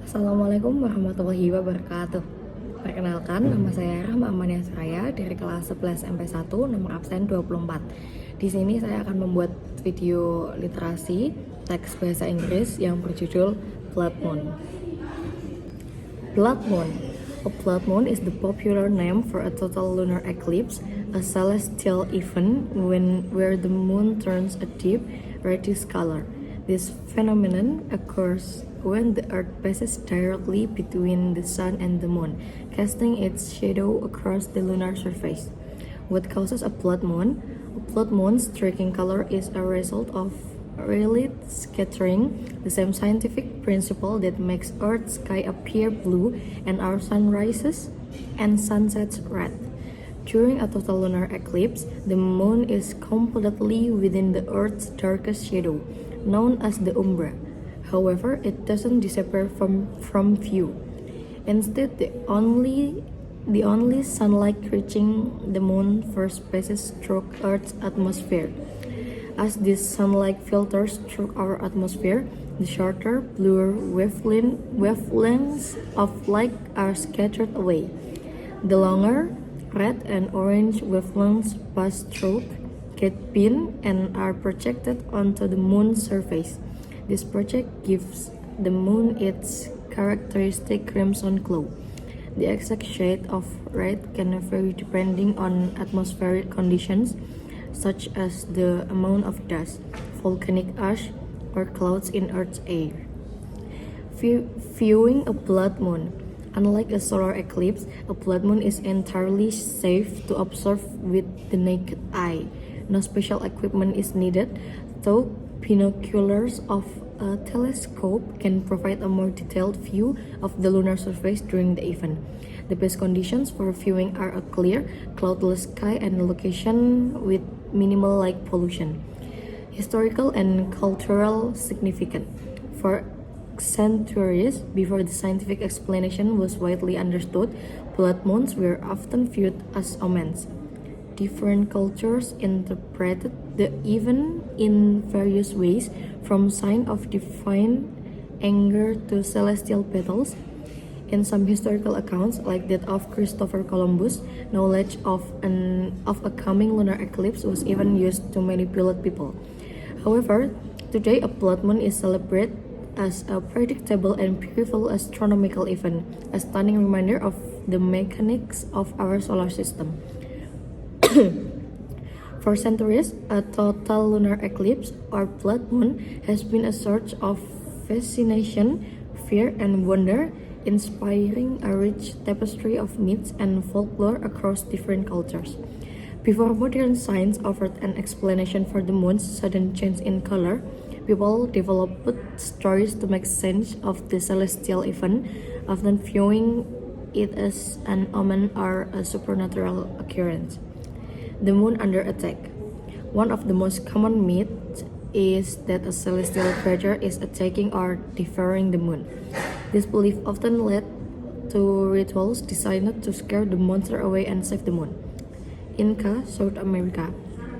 Assalamualaikum warahmatullahi wabarakatuh. Perkenalkan, nama saya Rahma Amania Suraya dari kelas 11 MP1, nomor absen 24. Di sini saya akan membuat video literasi teks bahasa Inggris yang berjudul Blood Moon. Blood Moon. A blood moon is the popular name for a total lunar eclipse, a celestial event where the moon turns a deep reddish color. This phenomenon occurs when the Earth passes directly between the Sun and the Moon, casting its shadow across the lunar surface. What causes a blood moon? A blood moon's striking color is a result of rayleigh scattering, the same scientific principle that makes Earth's sky appear blue and our sunrises and sunsets red. During a total lunar eclipse, the moon is completely within the Earth's darkest shadow, known as the umbra. However, it doesn't disappear from view. Instead, the only sunlight reaching the moon first passes through Earth's atmosphere. As this sunlight filters through our atmosphere, the shorter, bluer wavelengths of light are scattered away. The longer, red and orange wavelengths pass through, get pinned, and are projected onto the moon's surface. This project gives the moon its characteristic crimson glow. The exact shade of red can vary depending on atmospheric conditions, such as the amount of dust, volcanic ash, or clouds in Earth's air. Viewing a blood moon. Unlike a solar eclipse, a blood moon is entirely safe to observe with the naked eye. No special equipment is needed, though binoculars of a telescope can provide a more detailed view of the lunar surface during the event. The best conditions for viewing are a clear, cloudless sky and a location with minimal light pollution. Historical and cultural significance. For centuries before the scientific explanation was widely understood, blood moons were often viewed as omens. Different cultures interpreted the event in various ways, from sign of divine anger to celestial battles. In some historical accounts, like that of Christopher Columbus, knowledge of a coming lunar eclipse was even used to manipulate people. However, today a blood moon is celebrated as a predictable and beautiful astronomical event, a stunning reminder of the mechanics of our solar system. For centuries, a total lunar eclipse or blood moon has been a source of fascination, fear, and wonder, inspiring a rich tapestry of myths and folklore across different cultures. Before modern science offered an explanation for the moon's sudden change in color, people developed stories to make sense of the celestial event, often viewing it as an omen or a supernatural occurrence. The moon under attack. One of the most common myths is that a celestial creature is attacking or devouring the moon. This belief often led to rituals designed to scare the monster away and save the moon. Inca, South America.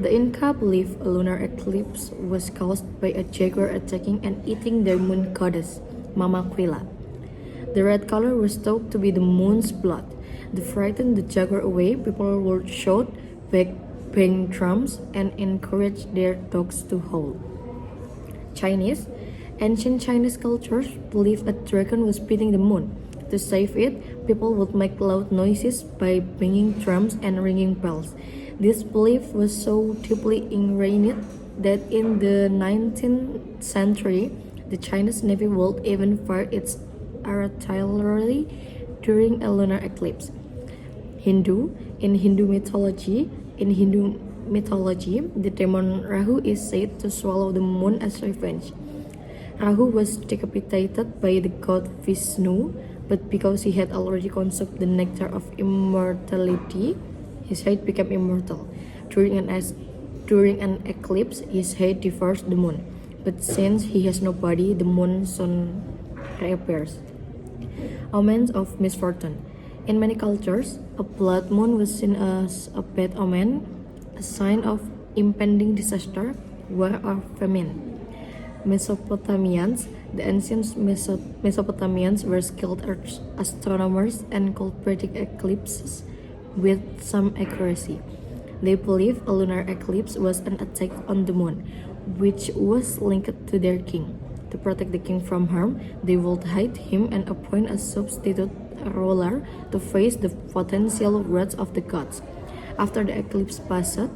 The Inca believed a lunar eclipse was caused by a jaguar attacking and eating their moon goddess, Mamaquilla. The red color was thought to be the moon's blood. To frighten the jaguar away, people would shout, bang drums, and encourage their dogs to howl. Chinese. Ancient Chinese cultures believed a dragon was beating the moon. To save it, people would make loud noises by banging drums and ringing bells. This belief was so deeply ingrained that in the 19th century, the Chinese Navy would even fire its artillery during a lunar eclipse. Hindu. In Hindu mythology, the demon Rahu is said to swallow the moon as revenge. Rahu was decapitated by the god Vishnu, but because he had already consumed the nectar of immortality, his head became immortal. During an eclipse, his head devours the moon, but since he has no body, the moon soon reappears. Omens of misfortune. In many cultures, a blood moon was seen as a bad omen, a sign of impending disaster, war, or famine. Mesopotamians The ancient Mesopotamians were skilled astronomers and could predict eclipses with some accuracy. They believed a lunar eclipse was an attack on the moon, which was linked to their king. To protect the king from harm, they would hide him and appoint a substitute ruler to face the potential wrath of the gods. After the eclipse passed,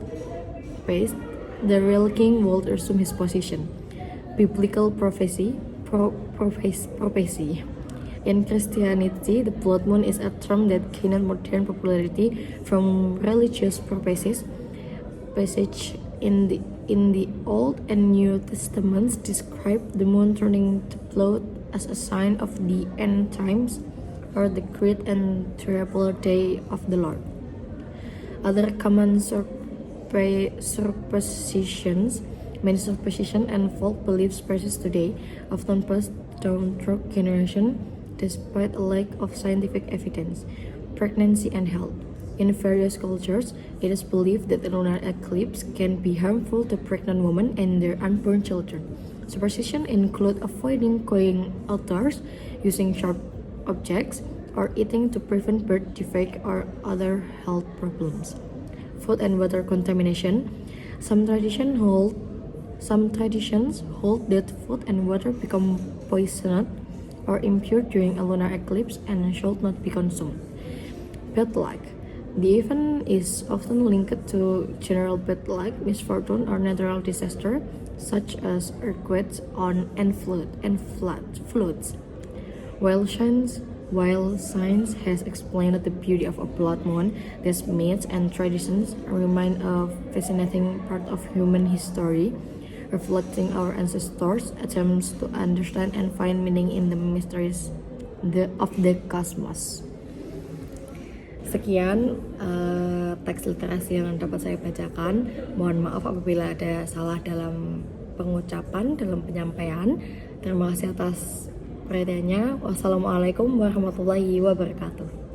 the real king would resume his position. Biblical prophecy. In Christianity, the blood moon is a term that gained modern popularity from religious purposes. Passage in the Old and New Testaments describe the moon turning to blood as a sign of the end times or the great and terrible day of the Lord. Other common superstitions, many superstitions and folk beliefs persist today, often passed down through generations despite a lack of scientific evidence. Pregnancy and health. In various cultures, it is believed that a lunar eclipse can be harmful to pregnant women and their unborn children. Superstitions include avoiding going outdoors, using sharp objects, or eating to prevent birth defects or other health problems. Food and water contamination. Some traditions hold that food and water become poisoned or impure during a lunar eclipse and should not be consumed. Bad luck. The event is often linked to general bad luck, misfortune, or natural disaster, such as earthquakes and floods. While science has explained the beauty of a blood moon, these myths and traditions remain a fascinating part of human history, reflecting our ancestors' attempts to understand and find meaning in the mysteries of the cosmos. Sekian teks literasi yang dapat saya bacakan. Mohon maaf apabila ada salah dalam pengucapan, dalam penyampaian. Terima kasih atas perhatiannya. Wassalamualaikum warahmatullahi wabarakatuh.